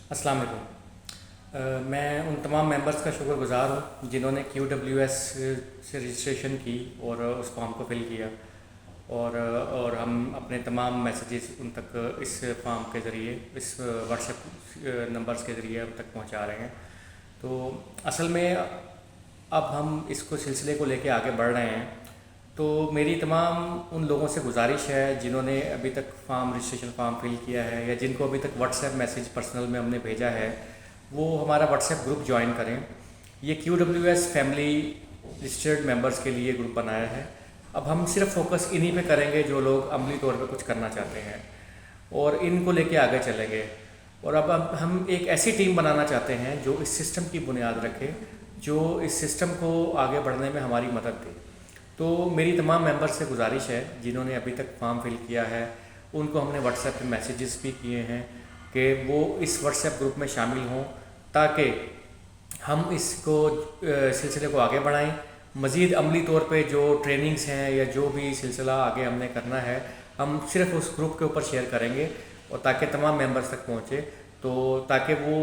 अस्सलाम वालेकुम। मैं उन तमाम मेंबर्स का शुक्रगुज़ार हूँ जिन्होंने QWS से रजिस्ट्रेशन की और उस फॉर्म को फिल किया। और हम अपने तमाम मैसेजेस उन तक इस फॉर्म के ज़रिए, इस व्हाट्सएप नंबर्स के ज़रिए अब तक पहुँचा रहे हैं। तो असल में अब हम इसको सिलसिले को लेके आगे बढ़ रहे हैं। तो मेरी तमाम उन लोगों से गुजारिश है जिन्होंने अभी तक रजिस्ट्रेशन फॉर्म फिल किया है या जिनको अभी तक व्हाट्सएप मैसेज पर्सनल में हमने भेजा है, वो हमारा व्हाट्सएप ग्रुप ज्वाइन करें। ये QWS फैमिली रजिस्टर्ड मेंबर्स के लिए ग्रुप बनाया है। अब हम सिर्फ फोकस इन्हीं पे करेंगे जो लोग अमली तौर पे कुछ करना चाहते हैं और इनको लेके आगे चलेंगे। और अब हम एक ऐसी टीम बनाना चाहते हैं जो इस सिस्टम की बुनियाद रखे, जो इस सिस्टम को आगे बढ़ने में हमारी मदद दे। तो मेरी तमाम मेंबर से गुजारिश है जिन्होंने अभी तक फॉर्म फिल किया है, उनको हमने व्हाट्सएप पे मैसेजेस भी किए हैं कि वो इस व्हाट्सएप ग्रुप में शामिल हों ताकि हम इसको सिलसिले को आगे बढ़ाएं। मज़ीद अमली तौर पे जो ट्रेनिंग्स हैं या जो भी सिलसिला आगे हमने करना है, हम सिर्फ उस ग्रुप के ऊपर शेयर करेंगे और ताकि तमाम मेंबर्स तक पहुँचे, तो ताकि वो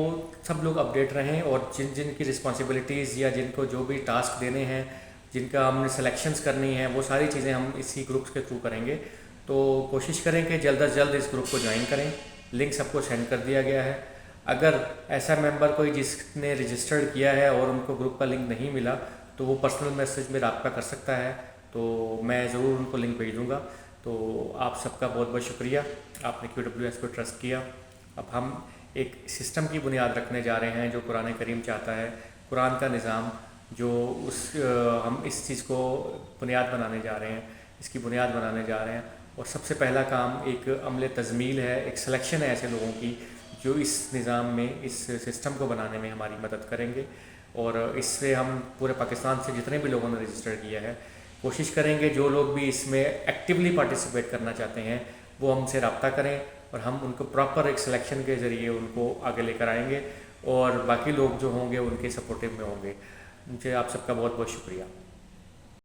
सब लोग अपडेट रहें और जिन जिन की रिस्पॉन्सिबिलिटीज़ या जिनको जो भी टास्क देने हैं, जिनका हमने सिलेक्शंस करनी है, वो सारी चीज़ें हम इसी ग्रुप्स के थ्रू करेंगे। तो कोशिश करें कि जल्द अज जल्द इस ग्रुप को ज्वाइन करें। लिंक सबको सेंड कर दिया गया है। अगर ऐसा मेंबर कोई जिसने रजिस्टर्ड किया है और उनको ग्रुप का लिंक नहीं मिला, तो वो पर्सनल मैसेज में रब्ता कर सकता है, तो मैं ज़रूर उनको लिंक भेज दूँगा। तो आप सबका बहुत बहुत शुक्रिया, आपने QWS को ट्रस्ट किया। अब हम एक सिस्टम की बुनियाद रखने जा रहे हैं जो कुरान करीम चाहता है, कुरान का निज़ाम, जो हम इस चीज़ को बुनियाद बनाने जा रहे हैं, इसकी बुनियाद बनाने जा रहे हैं। और सबसे पहला काम एक अमले तज़मील है, एक सिलेक्शन है ऐसे लोगों की जो इस निज़ाम में, इस सिस्टम को बनाने में हमारी मदद करेंगे। और इससे हम पूरे पाकिस्तान से जितने भी लोगों ने रजिस्टर किया है, कोशिश करेंगे जो लोग भी इसमें एक्टिवली पार्टिसिपेट करना चाहते हैं वो हमसे रब्ता करें और हम उनको प्रॉपर एक सिलेक्शन के ज़रिए उनको आगे लेकर आएंगे और बाकी लोग जो होंगे उनके सपोर्टिव में होंगे। मुझे आप सबका बहुत बहुत शुक्रिया।